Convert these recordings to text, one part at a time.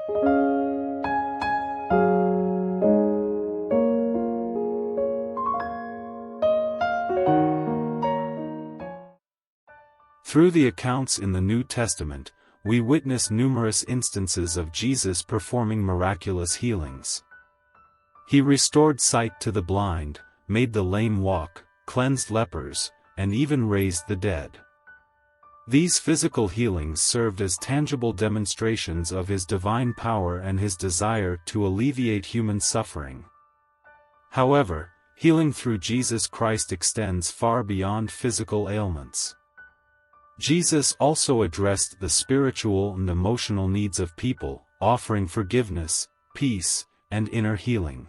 Through the accounts in the New Testament, we witness numerous instances of Jesus performing miraculous healings. He restored sight to the blind, made the lame walk, cleansed lepers, and even raised the dead. These physical healings served as tangible demonstrations of his divine power and his desire to alleviate human suffering. However, healing through Jesus Christ extends far beyond physical ailments. Jesus also addressed the spiritual and emotional needs of people, offering forgiveness, peace, and inner healing.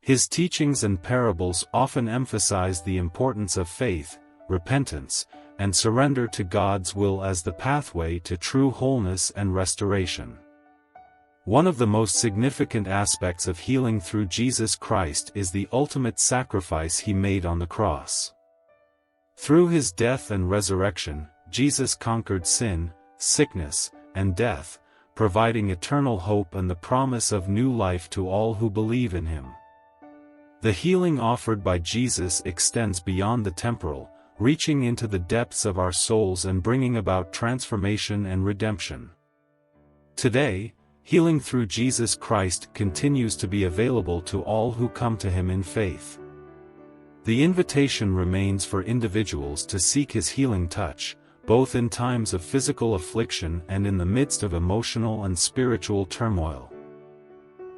His teachings and parables often emphasize the importance of faith, repentance, and surrender to God's will as the pathway to true wholeness and restoration. One of the most significant aspects of healing through Jesus Christ is the ultimate sacrifice he made on the cross. Through his death and resurrection, Jesus conquered sin, sickness, and death, providing eternal hope and the promise of new life to all who believe in him. The healing offered by Jesus extends beyond the temporal, reaching into the depths of our souls and bringing about transformation and redemption. Today, healing through Jesus Christ continues to be available to all who come to him in faith. The invitation remains for individuals to seek his healing touch, both in times of physical affliction and in the midst of emotional and spiritual turmoil.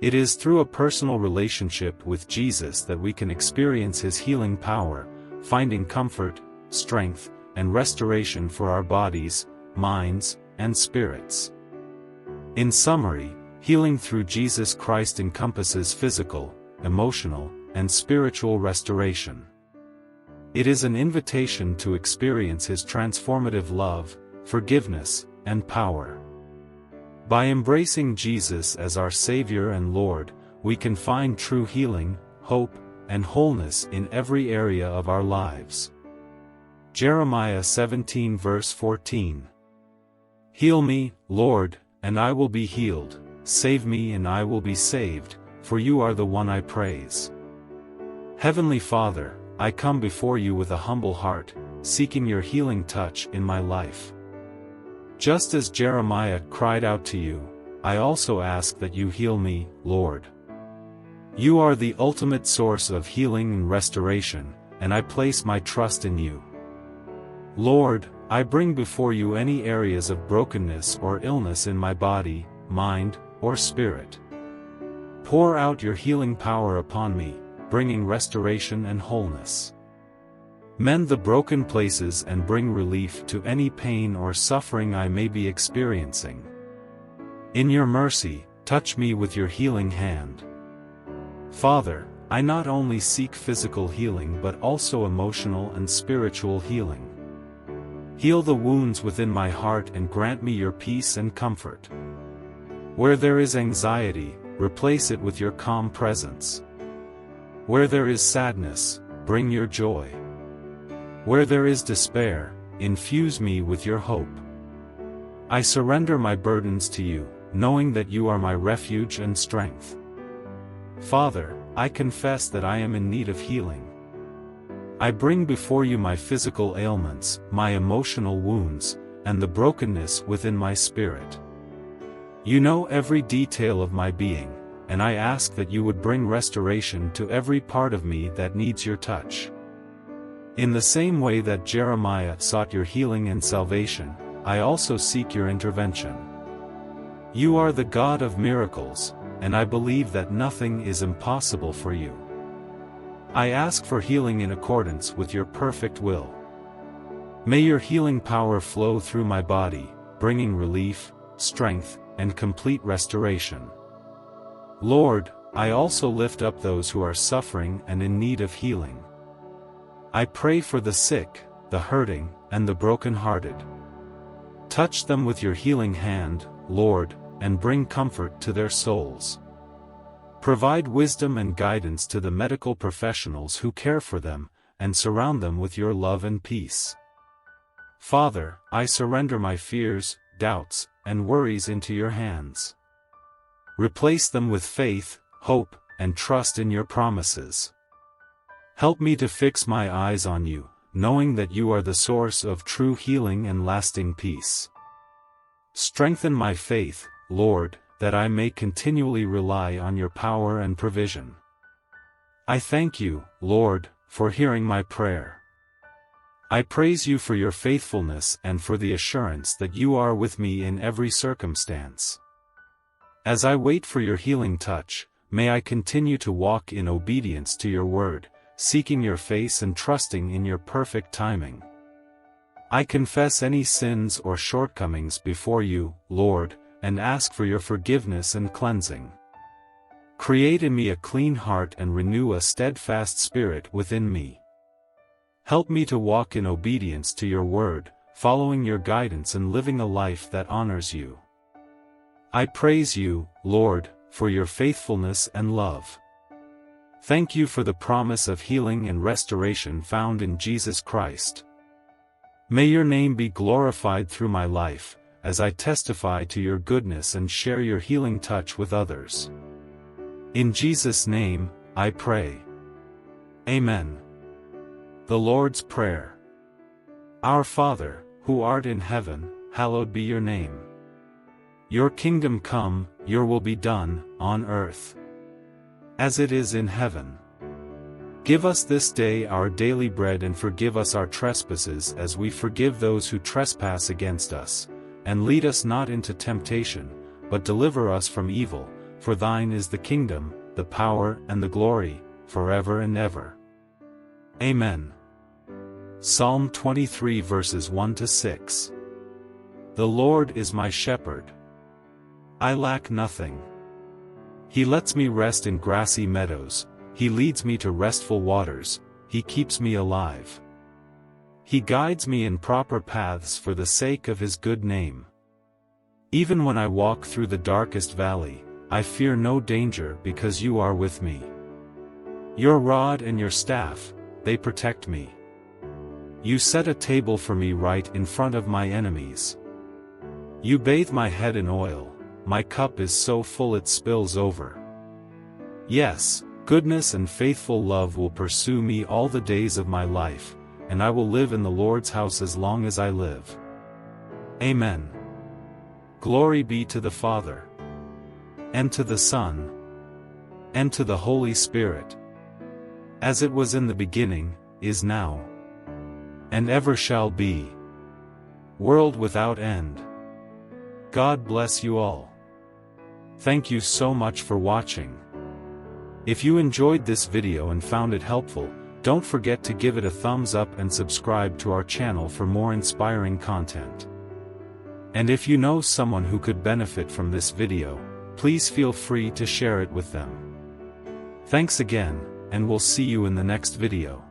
It is through a personal relationship with Jesus that we can experience his healing power, finding comfort, strength, and restoration for our bodies, minds, and spirits. In summary, healing through Jesus Christ encompasses physical, emotional, and spiritual restoration. It is an invitation to experience his transformative love, forgiveness, and power. By embracing Jesus as our Savior and Lord, we can find true healing, hope, and wholeness in every area of our lives. Jeremiah 17 verse 14. Heal me, Lord, and I will be healed, save me and I will be saved, for you are the one I praise. Heavenly Father, I come before you with a humble heart, seeking your healing touch in my life. Just as Jeremiah cried out to you, I also ask that you heal me, Lord. You are the ultimate source of healing and restoration, and I place my trust in you. Lord, I bring before you any areas of brokenness or illness in my body, mind, or spirit. Pour out your healing power upon me, bringing restoration and wholeness. Mend the broken places and bring relief to any pain or suffering I may be experiencing. In your mercy, touch me with your healing hand. Father, I not only seek physical healing but also emotional and spiritual healing. Heal the wounds within my heart and grant me your peace and comfort. Where there is anxiety, replace it with your calm presence. Where there is sadness, bring your joy. Where there is despair, infuse me with your hope. I surrender my burdens to you, knowing that you are my refuge and strength. Father, I confess that I am in need of healing. I bring before you my physical ailments, my emotional wounds, and the brokenness within my spirit. You know every detail of my being, and I ask that you would bring restoration to every part of me that needs your touch. In the same way that Jeremiah sought your healing and salvation, I also seek your intervention. You are the God of miracles, and I believe that nothing is impossible for you. I ask for healing in accordance with your perfect will. May your healing power flow through my body, bringing relief, strength, and complete restoration. Lord, I also lift up those who are suffering and in need of healing. I pray for the sick, the hurting, and the broken-hearted. Touch them with your healing hand, Lord, and bring comfort to their souls. Provide wisdom and guidance to the medical professionals who care for them, and surround them with your love and peace. Father, I surrender my fears, doubts, and worries into your hands. Replace them with faith, hope, and trust in your promises. Help me to fix my eyes on you, knowing that you are the source of true healing and lasting peace. Strengthen my faith, Lord, that I may continually rely on your power and provision. I thank you, Lord, for hearing my prayer. I praise you for your faithfulness and for the assurance that you are with me in every circumstance. As I wait for your healing touch, may I continue to walk in obedience to your word, seeking your face and trusting in your perfect timing. I confess any sins or shortcomings before you, Lord, and ask for your forgiveness and cleansing. Create in me a clean heart and renew a steadfast spirit within me. Help me to walk in obedience to your word, following your guidance and living a life that honors you. I praise you, Lord, for your faithfulness and love. Thank you for the promise of healing and restoration found in Jesus Christ. May your name be glorified through my life, as I testify to your goodness and share your healing touch with others. In Jesus' name, I pray. Amen. The Lord's Prayer. Our Father, who art in heaven, hallowed be your name. Your kingdom come, your will be done, on earth as it is in heaven. Give us this day our daily bread and forgive us our trespasses as we forgive those who trespass against us. And lead us not into temptation, but deliver us from evil, for thine is the kingdom, the power and the glory, forever and ever. Amen. Psalm 23 verses 1-6. The Lord is my shepherd. I lack nothing. He lets me rest in grassy meadows, he leads me to restful waters, he keeps me alive. He guides me in proper paths for the sake of his good name. Even when I walk through the darkest valley, I fear no danger because you are with me. Your rod and your staff, they protect me. You set a table for me right in front of my enemies. You bathe my head in oil, my cup is so full it spills over. Yes, goodness and faithful love will pursue me all the days of my life, and I will live in the Lord's house as long as I live. Amen. Glory be to the Father, and to the Son, and to the Holy Spirit, as it was in the beginning, is now, and ever shall be, world without end. God bless you all. Thank you so much for watching. If you enjoyed this video and found it helpful, don't forget to give it a thumbs up and subscribe to our channel for more inspiring content. And if you know someone who could benefit from this video, please feel free to share it with them. Thanks again, and we'll see you in the next video.